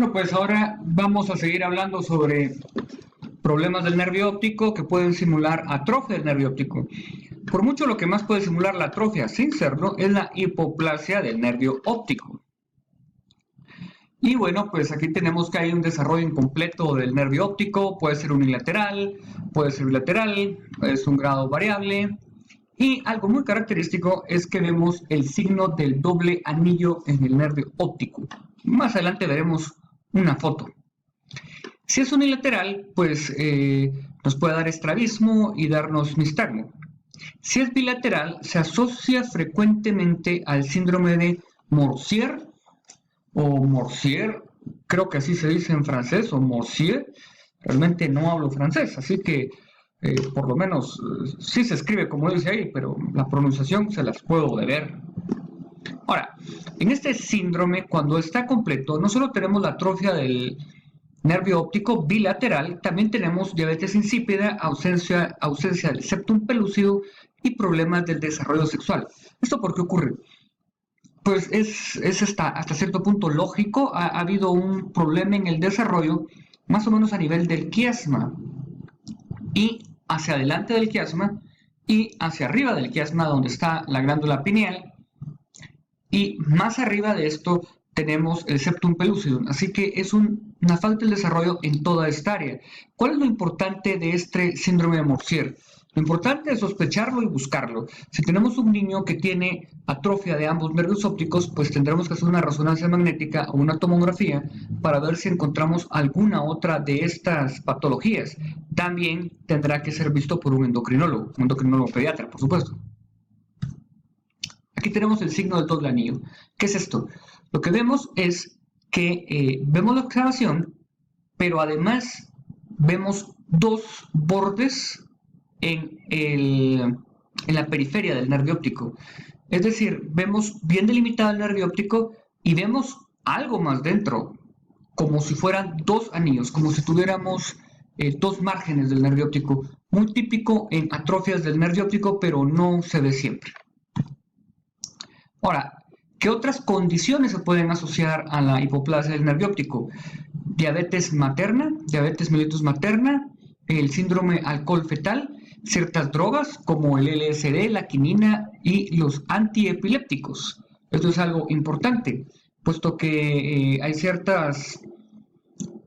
Bueno, pues ahora vamos a seguir hablando sobre problemas del nervio óptico que pueden simular atrofia del nervio óptico. Por mucho lo que más puede simular la atrofia sin serlo es la hipoplasia del nervio óptico. Y bueno, pues aquí tenemos que hay un desarrollo incompleto del nervio óptico, puede ser unilateral, puede ser bilateral, es un grado variable. Y algo muy característico es que vemos el signo del doble anillo en el nervio óptico. Más adelante veremos una foto. Si es unilateral, pues nos puede dar estrabismo y darnos nistagmo. Si es bilateral, se asocia frecuentemente al síndrome de Morsier o Morsier, creo que así se dice en francés, o Morsier. Realmente no hablo francés, así que por lo menos sí se escribe como dice ahí, pero la pronunciación se las puedo deber. Ahora, en este síndrome, cuando está completo, no solo tenemos la atrofia del nervio óptico bilateral, también tenemos diabetes insípida, ausencia del septum pelúcido y problemas del desarrollo sexual. ¿Esto por qué ocurre? Pues es hasta cierto punto lógico. Ha habido un problema en el desarrollo, más o menos a nivel del quiasma, y hacia adelante del quiasma, y hacia arriba del quiasma, donde está la glándula pineal, y más arriba de esto tenemos el septum pellucidum, así que es una falta de desarrollo en toda esta área. ¿Cuál es lo importante de este síndrome de Morsier? Lo importante es sospecharlo y buscarlo. Si tenemos un niño que tiene atrofia de ambos nervios ópticos, pues tendremos que hacer una resonancia magnética o una tomografía para ver si encontramos alguna otra de estas patologías. También tendrá que ser visto por un endocrinólogo pediatra, por supuesto. Aquí tenemos el signo del doble anillo. ¿Qué es esto? Lo que vemos es que vemos la observación, pero además vemos dos bordes en la periferia del nervio óptico. Es decir, vemos bien delimitado el nervio óptico y vemos algo más dentro, como si fueran dos anillos, como si tuviéramos dos márgenes del nervio óptico. Muy típico en atrofias del nervio óptico, pero no se ve siempre. Ahora, ¿qué otras condiciones se pueden asociar a la hipoplasia del nervio óptico? Diabetes materna, diabetes mellitus materna, el síndrome alcohol fetal, ciertas drogas como el LSD, la quinina y los antiepilépticos. Esto es algo importante, puesto que hay ciertas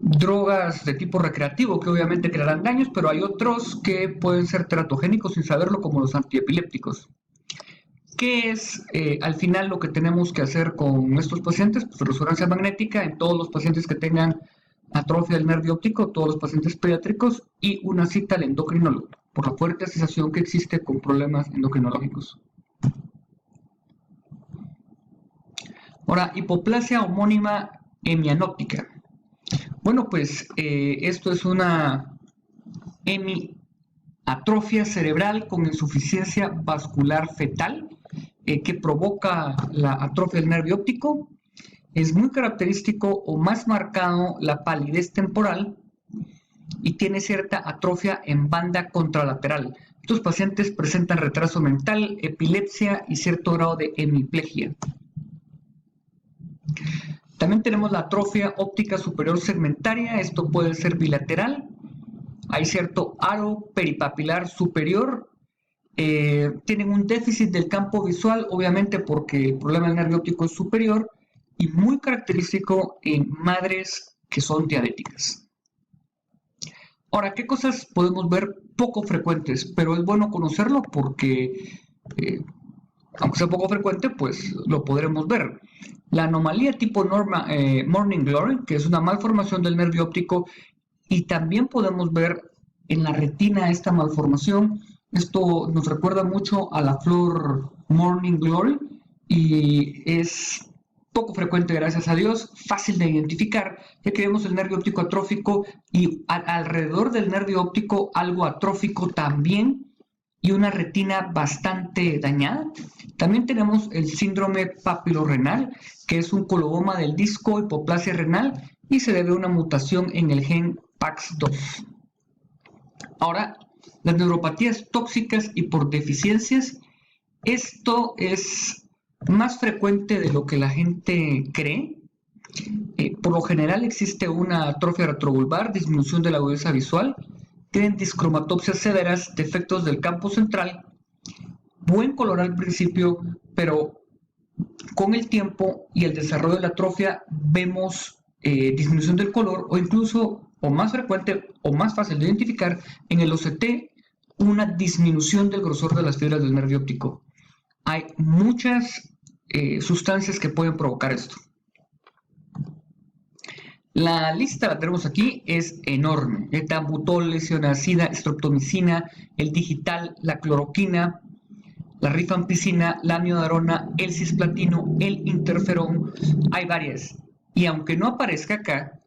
drogas de tipo recreativo que obviamente crearán daños, pero hay otros que pueden ser teratogénicos sin saberlo, como los antiepilépticos. ¿Qué es al final lo que tenemos que hacer con estos pacientes? Pues resonancia magnética en todos los pacientes que tengan atrofia del nervio óptico, todos los pacientes pediátricos, y una cita al endocrinólogo, por la fuerte asociación que existe con problemas endocrinológicos. Ahora, hipoplasia homónima hemianóptica. Bueno, pues esto es una hemiatrofia cerebral con insuficiencia vascular fetal que provoca la atrofia del nervio óptico. Es muy característico o más marcado la palidez temporal y tiene cierta atrofia en banda contralateral. Estos pacientes presentan retraso mental, epilepsia y cierto grado de hemiplegia. También tenemos la atrofia óptica superior segmentaria. Esto puede ser bilateral. Hay cierto aro peripapilar superior. Tienen un déficit del campo visual, obviamente porque el problema del nervio óptico es superior, y muy característico en madres que son diabéticas. Ahora, ¿qué cosas podemos ver poco frecuentes? Pero es bueno conocerlo porque, aunque sea poco frecuente, pues lo podremos ver. La anomalía tipo Morning Glory, que es una malformación del nervio óptico, y también podemos ver en la retina esta malformación. Esto nos recuerda mucho a la flor Morning Glory y es poco frecuente, gracias a Dios, fácil de identificar, ya que vemos el nervio óptico atrófico y alrededor del nervio óptico algo atrófico también y una retina bastante dañada. También tenemos el síndrome papilorrenal, que es un coloboma del disco, hipoplasia renal, y se debe a una mutación en el gen PAX2. Ahora, las neuropatías tóxicas y por deficiencias, esto es más frecuente de lo que la gente cree. Por lo general existe una atrofia retrovulvar, disminución de la agudeza visual, tienen discromatopsias severas, defectos del campo central, buen color al principio, pero con el tiempo y el desarrollo de la atrofia vemos disminución del color o incluso, o más frecuente o más fácil de identificar, en el OCT una disminución del grosor de las fibras del nervio óptico. Hay muchas sustancias que pueden provocar esto. La lista la tenemos aquí, es enorme. Etambutol, lesionacida, streptomicina, el digital, la cloroquina, la rifampicina, la amiodarona, el cisplatino, el interferón. Hay varias. Y aunque no aparezca acá,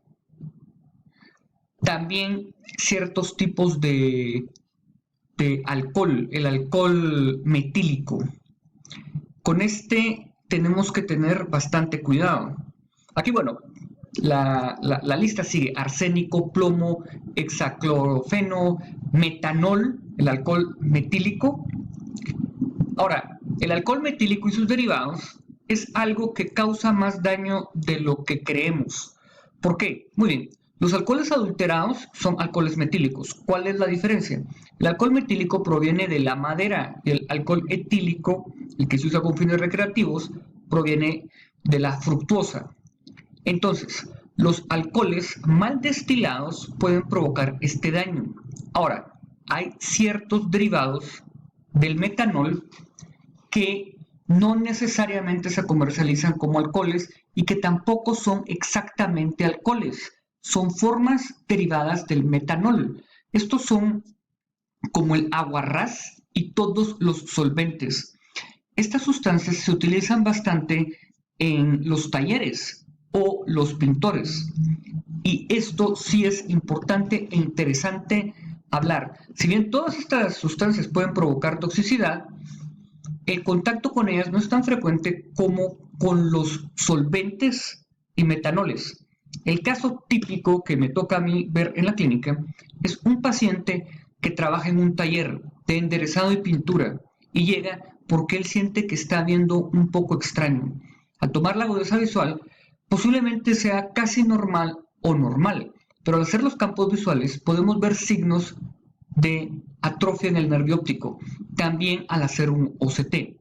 también ciertos tipos de alcohol, el alcohol metílico. Con este tenemos que tener bastante cuidado. Aquí, bueno, la lista sigue: arsénico, plomo, hexaclorofeno, metanol, el alcohol metílico. Ahora, el alcohol metílico y sus derivados es algo que causa más daño de lo que creemos. ¿Por qué? Muy bien. Los alcoholes adulterados son alcoholes metílicos. ¿Cuál es la diferencia? El alcohol metílico proviene de la madera. El alcohol etílico, el que se usa con fines recreativos, proviene de la fructuosa. Entonces, los alcoholes mal destilados pueden provocar este daño. Ahora, hay ciertos derivados del metanol que no necesariamente se comercializan como alcoholes y que tampoco son exactamente alcoholes. Son formas derivadas del metanol. Estos son como el aguarrás y todos los solventes. Estas sustancias se utilizan bastante en los talleres o los pintores. Y esto sí es importante e interesante hablar. Si bien todas estas sustancias pueden provocar toxicidad, el contacto con ellas no es tan frecuente como con los solventes y metanoles. El caso típico que me toca a mí ver en la clínica es un paciente que trabaja en un taller de enderezado y pintura y llega porque él siente que está viendo un poco extraño. Al tomar la agudeza visual, posiblemente sea casi normal o normal, pero al hacer los campos visuales podemos ver signos de atrofia en el nervio óptico, también al hacer un OCT.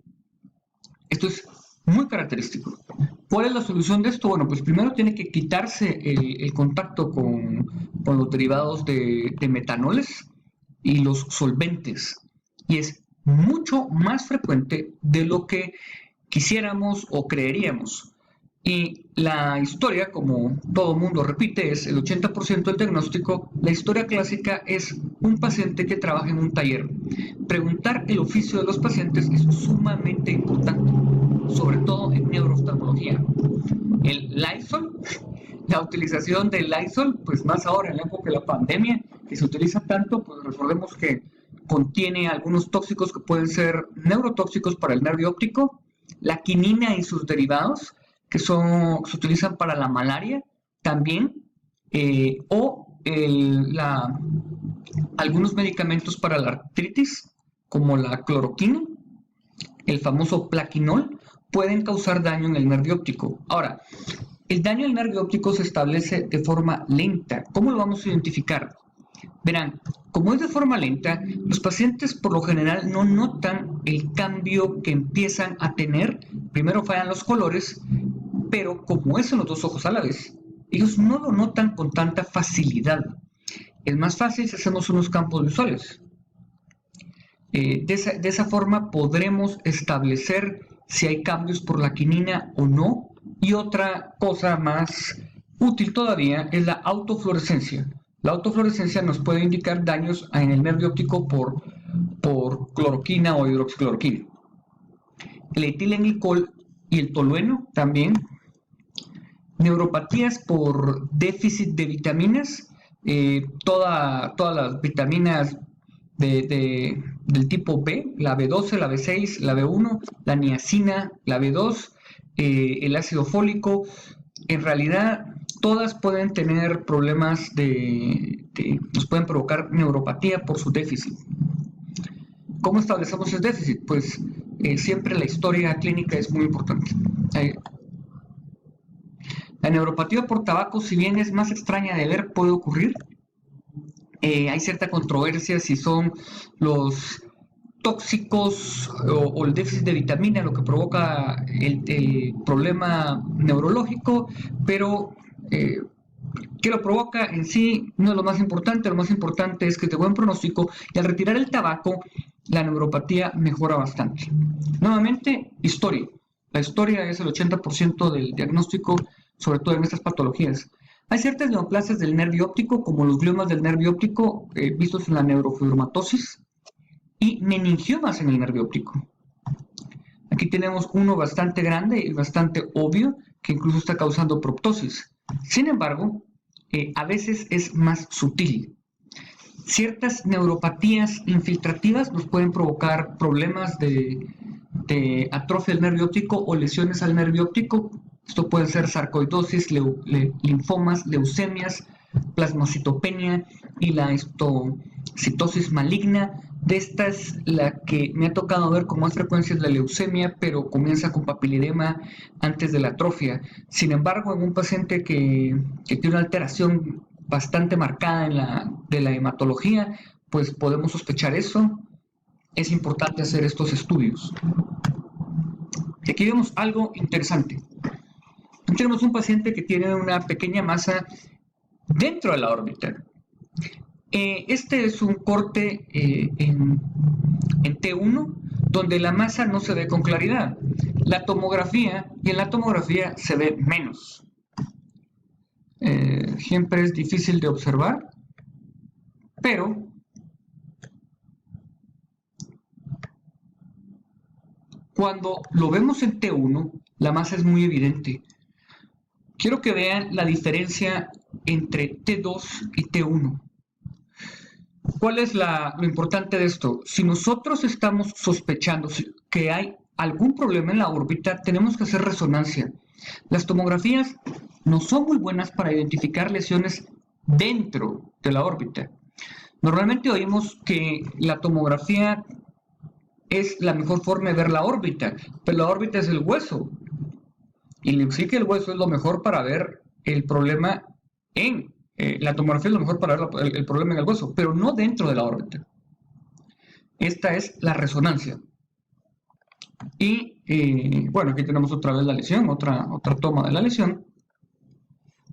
Esto es muy característico. ¿Cuál es la solución de esto? Bueno, pues primero tiene que quitarse el contacto con los derivados de metanoles y los solventes. Y es mucho más frecuente de lo que quisiéramos o creeríamos. Y la historia, como todo mundo repite, es el 80% del diagnóstico. La historia clásica es un paciente que trabaja en un taller. Preguntar el oficio de los pacientes es sumamente importante, sobre todo en neurooftalmología. El Lysol, la utilización del Lysol, pues más ahora en la época de la pandemia, que se utiliza tanto, pues recordemos que contiene algunos tóxicos que pueden ser neurotóxicos para el nervio óptico, la quinina y sus derivados, que se utilizan para la malaria también, algunos medicamentos para la artritis, como la cloroquina, el famoso plaquinol, pueden causar daño en el nervio óptico. Ahora, el daño al nervio óptico se establece de forma lenta. ¿Cómo lo vamos a identificar? Verán, como es de forma lenta, los pacientes por lo general no notan el cambio que empiezan a tener. Primero fallan los colores, pero como es en los dos ojos a la vez, ellos no lo notan con tanta facilidad. Es más fácil si hacemos unos campos visuales. De esa forma podremos establecer si hay cambios por la quinina o no. Y otra cosa más útil todavía es la autofluorescencia. La autofluorescencia nos puede indicar daños en el nervio óptico por cloroquina o hidroxicloroquina. El etilenglicol y el tolueno también. Neuropatías por déficit de vitaminas. Todas las vitaminas del tipo B, la B12, la B6, la B1, la niacina, la B2, el ácido fólico. En realidad, todas pueden tener problemas nos pueden provocar neuropatía por su déficit. ¿Cómo establecemos ese déficit? Pues siempre la historia clínica es muy importante. La neuropatía por tabaco, si bien es más extraña de ver, puede ocurrir. Hay cierta controversia si son los tóxicos o el déficit de vitamina lo que provoca el problema neurológico, pero ¿qué lo provoca en sí? No es lo más importante es que te buen pronóstico y al retirar el tabaco, la neuropatía mejora bastante. Nuevamente, historia. La historia es el 80% del diagnóstico, sobre todo en estas patologías. Hay ciertas neoplasias del nervio óptico, como los gliomas del nervio óptico vistos en la neurofibromatosis, y meningiomas en el nervio óptico. Aquí tenemos uno bastante grande y bastante obvio, que incluso está causando proptosis. Sin embargo, a veces es más sutil. Ciertas neuropatías infiltrativas nos pueden provocar problemas de atrofia del nervio óptico o lesiones al nervio óptico. Esto puede ser sarcoidosis, linfomas, leucemias, plasmocitopenia y la histocitosis maligna. De estas, la que me ha tocado ver con más frecuencia es la leucemia, pero comienza con papiledema antes de la atrofia. Sin embargo, en un paciente que tiene una alteración bastante marcada de la hematología, pues podemos sospechar eso. Es importante hacer estos estudios. Y aquí vemos algo interesante. Tenemos un paciente que tiene una pequeña masa dentro de la órbita. Este es un corte en T1 donde la masa no se ve con claridad. Y en la tomografía se ve menos. Siempre es difícil de observar, pero cuando lo vemos en T1, la masa es muy evidente. Quiero que vean la diferencia entre T2 y T1. ¿Cuál es lo importante de esto? Si nosotros estamos sospechando que hay algún problema en la órbita, tenemos que hacer resonancia. Las tomografías no son muy buenas para identificar lesiones dentro de la órbita. Normalmente oímos que la tomografía es la mejor forma de ver la órbita, pero la órbita es el hueso. Y sí que el hueso es lo mejor para ver el problema la tomografía es lo mejor para ver el problema en el hueso, pero no dentro de la órbita. Esta es la resonancia. Y bueno, aquí tenemos otra vez la lesión, otra toma de la lesión.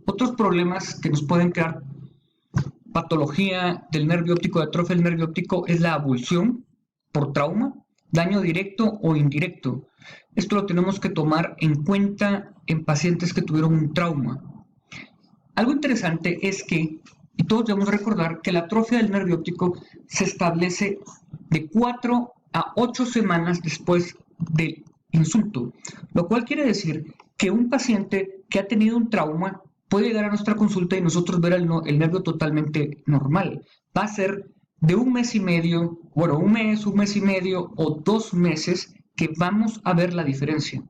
Otros problemas que nos pueden crear patología del nervio óptico, de atrofia del nervio óptico, es la abulsión por trauma, daño directo o indirecto. Esto lo tenemos que tomar en cuenta en pacientes que tuvieron un trauma. Algo interesante es que, y todos debemos recordar, que la atrofia del nervio óptico se establece de 4 a 8 semanas después del insulto, lo cual quiere decir que un paciente que ha tenido un trauma puede llegar a nuestra consulta y nosotros ver el nervio totalmente normal. Va a ser de un mes y medio, bueno, un mes y medio o 2 meses que vamos a ver la diferencia.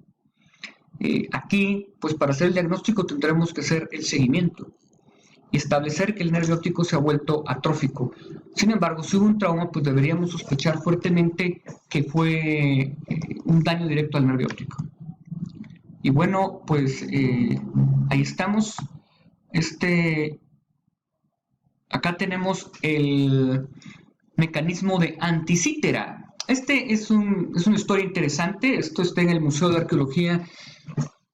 Aquí, pues para hacer el diagnóstico tendremos que hacer el seguimiento y establecer que el nervio óptico se ha vuelto atrófico. Sin embargo, si hubo un trauma, pues deberíamos sospechar fuertemente que fue un daño directo al nervio óptico. Y bueno, pues ahí estamos. Acá tenemos el mecanismo de Anticítera. Este es una historia interesante. Esto está en el Museo de Arqueología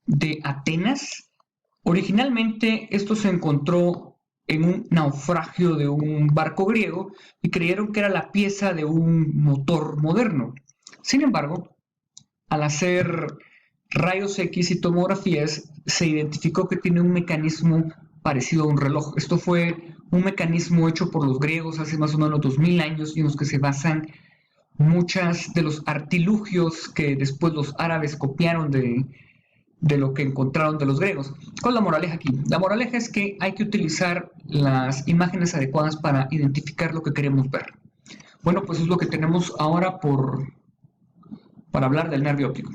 de Atenas. Originalmente esto se encontró en un naufragio de un barco griego y creyeron que era la pieza de un motor moderno. Sin embargo, al hacer rayos X y tomografías, se identificó que tiene un mecanismo parecido a un reloj. Esto fue un mecanismo hecho por los griegos hace más o menos 2000 años y en los que se basan muchos de los artilugios que después los árabes copiaron de lo que encontraron de los griegos. ¿Cuál es la moraleja aquí? La moraleja es que hay que utilizar las imágenes adecuadas para identificar lo que queremos ver. Bueno, pues es lo que tenemos ahora para hablar del nervio óptico.